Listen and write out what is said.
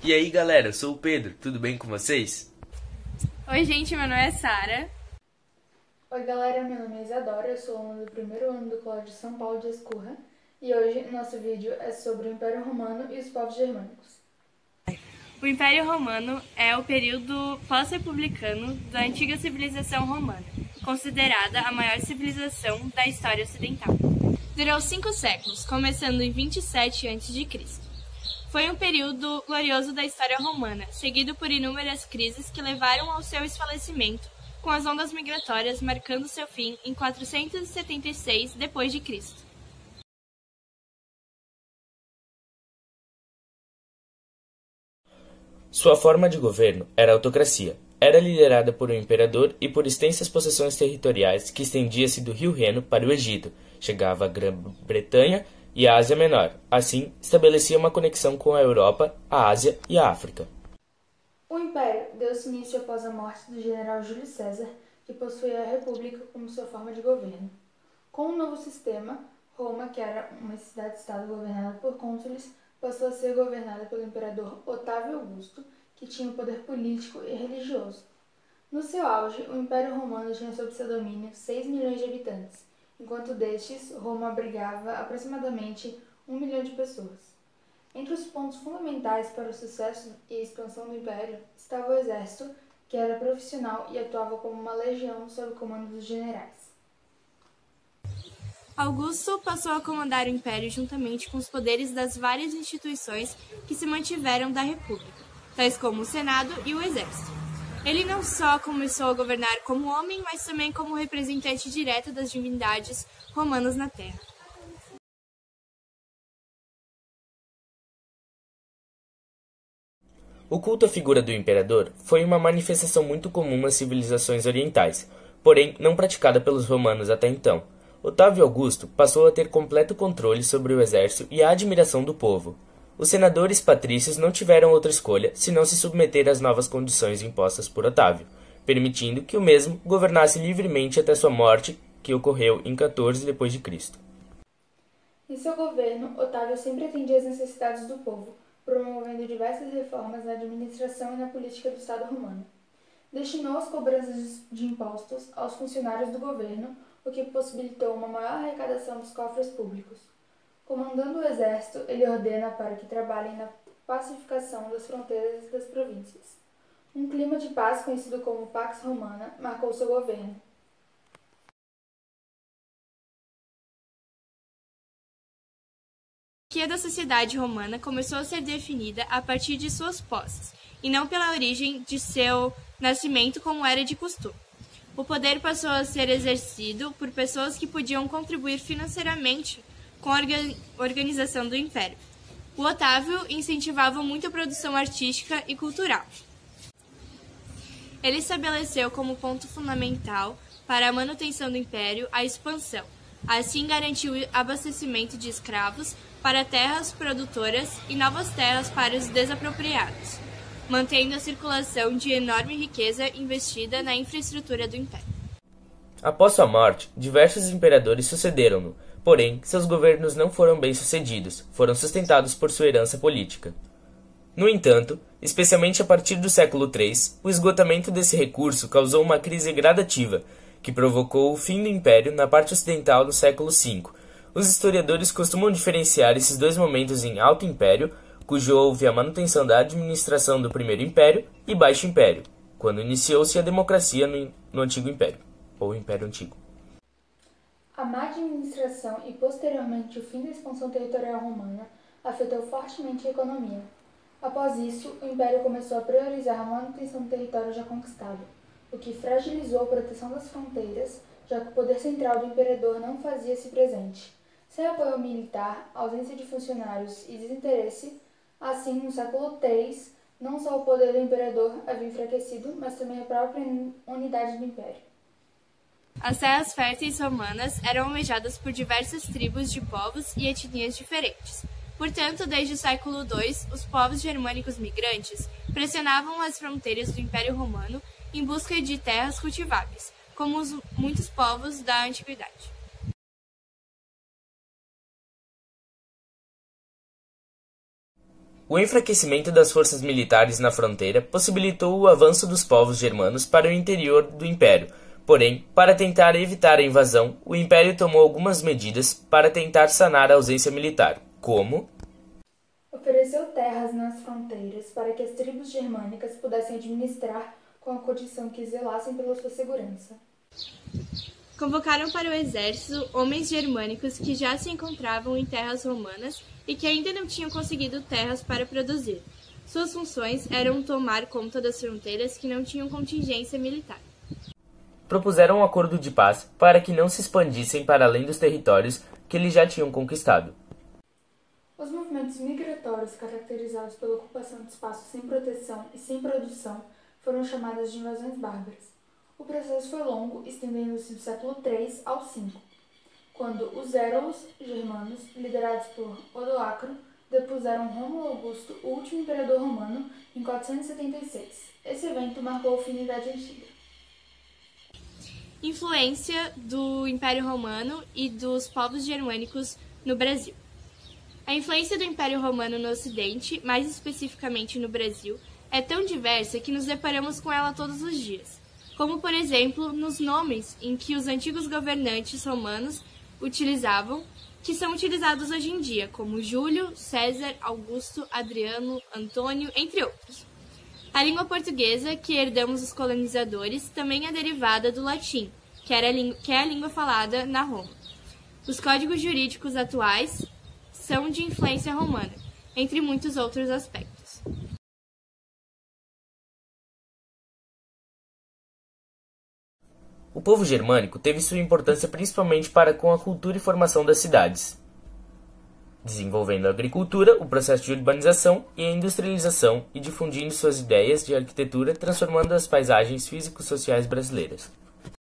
E aí galera, eu sou o Pedro, tudo bem com vocês? Oi gente, meu nome é Sara. Oi galera, meu nome é Isadora, eu sou aluna do primeiro ano do Colégio São Paulo de Escurra e hoje nosso vídeo é sobre o Império Romano e os povos germânicos. O Império Romano é o período pós-republicano da antiga civilização romana, considerada a maior civilização da história ocidental. Durou 5 séculos, começando em 27 a.C. Foi um período glorioso da história romana, seguido por inúmeras crises que levaram ao seu esfalecimento, com as ondas migratórias marcando seu fim em 476 d.C. Sua forma de governo era a autocracia. Era liderada por um imperador e por extensas possessões territoriais que estendia-se do rio Reno para o Egito, chegava à Grã-Bretanha e à Ásia Menor. Assim, estabelecia uma conexão com a Europa, a Ásia e a África. O Império deu-se início após a morte do general Júlio César, que possuía a República como sua forma de governo. Com o novo sistema, Roma, que era uma cidade-estado governada por cônsules, passou a ser governada pelo imperador Otávio Augusto, que tinha o poder político e religioso. No seu auge, o Império Romano tinha sob seu domínio 6 milhões de habitantes, enquanto destes, Roma abrigava aproximadamente 1 milhão de pessoas. Entre os pontos fundamentais para o sucesso e expansão do Império estava o exército, que era profissional e atuava como uma legião sob o comando dos generais. Augusto passou a comandar o Império juntamente com os poderes das várias instituições que se mantiveram da República, tais como o Senado e o Exército. Ele não só começou a governar como homem, mas também como representante direto das divindades romanas na Terra. O culto à figura do imperador foi uma manifestação muito comum nas civilizações orientais, porém não praticada pelos romanos até então. Otávio Augusto passou a ter completo controle sobre o exército e a admiração do povo. Os senadores patrícios não tiveram outra escolha senão se submeter às novas condições impostas por Otávio, permitindo que o mesmo governasse livremente até sua morte, que ocorreu em 14 d.C. Em seu governo, Otávio sempre atendia às necessidades do povo, promovendo diversas reformas na administração e na política do Estado romano. Destinou as cobranças de impostos aos funcionários do governo, o que possibilitou uma maior arrecadação dos cofres públicos. Comandando o exército, ele ordena para que trabalhem na pacificação das fronteiras das províncias. Um clima de paz conhecido como Pax Romana marcou seu governo. A hierarquia da sociedade romana começou a ser definida a partir de suas posses, e não pela origem de seu nascimento como era de costume. O poder passou a ser exercido por pessoas que podiam contribuir financeiramente com a organização do Império. O Otávio incentivava muito a produção artística e cultural. Ele estabeleceu como ponto fundamental para a manutenção do Império a expansão. Assim, garantiu o abastecimento de escravos para terras produtoras e novas terras para os desapropriados, mantendo a circulação de enorme riqueza investida na infraestrutura do Império. Após sua morte, diversos imperadores sucederam-no, porém, seus governos não foram bem-sucedidos, foram sustentados por sua herança política. No entanto, especialmente a partir do século III, o esgotamento desse recurso causou uma crise gradativa, que provocou o fim do Império na parte ocidental no século V. Os historiadores costumam diferenciar esses dois momentos em Alto Império, cujo houve a manutenção da administração do Primeiro Império, e Baixo Império, quando iniciou-se a democracia no Antigo Império, ou Império Antigo. A má administração e, posteriormente, o fim da expansão territorial romana afetou fortemente a economia. Após isso, o Império começou a priorizar a manutenção do território já conquistado, o que fragilizou a proteção das fronteiras, já que o poder central do imperador não fazia-se presente. Sem apoio militar, ausência de funcionários e desinteresse, assim, no século III, não só o poder do imperador havia enfraquecido, mas também a própria unidade do Império. As terras férteis romanas eram almejadas por diversas tribos de povos e etnias diferentes. Portanto, desde o século II, os povos germânicos migrantes pressionavam as fronteiras do Império Romano em busca de terras cultiváveis, como muitos povos da antiguidade. O enfraquecimento das forças militares na fronteira possibilitou o avanço dos povos germanos para o interior do Império. Porém, para tentar evitar a invasão, o Império tomou algumas medidas para tentar sanar a ausência militar, como ofereceu terras nas fronteiras para que as tribos germânicas pudessem administrar com a condição que zelassem pela sua segurança. Convocaram para o exército homens germânicos que já se encontravam em terras romanas e que ainda não tinham conseguido terras para produzir. Suas funções eram tomar conta das fronteiras que não tinham contingência militar. Propuseram um acordo de paz para que não se expandissem para além dos territórios que eles já tinham conquistado. Os movimentos migratórios caracterizados pela ocupação de espaços sem proteção e sem produção foram chamados de invasões bárbaras. O processo foi longo, estendendo-se do século III ao V, quando os érulos germanos, liderados por Odoacro, depuseram Rômulo Augusto, o último imperador romano, em 476. Esse evento marcou o fim da Idade Antiga. Influência do Império Romano e dos povos germânicos no Brasil. A influência do Império Romano no Ocidente, mais especificamente no Brasil, é tão diversa que nos deparamos com ela todos os dias, como, por exemplo, nos nomes em que os antigos governantes romanos utilizavam, que são utilizados hoje em dia, como Júlio, César, Augusto, Adriano, Antônio, entre outros. A língua portuguesa, que herdamos dos colonizadores, também é derivada do latim, que é a língua falada na Roma. Os códigos jurídicos atuais são de influência romana, entre muitos outros aspectos. O povo germânico teve sua importância principalmente para com a cultura e formação das cidades, desenvolvendo a agricultura, o processo de urbanização e a industrialização e difundindo suas ideias de arquitetura, transformando as paisagens físico-sociais brasileiras.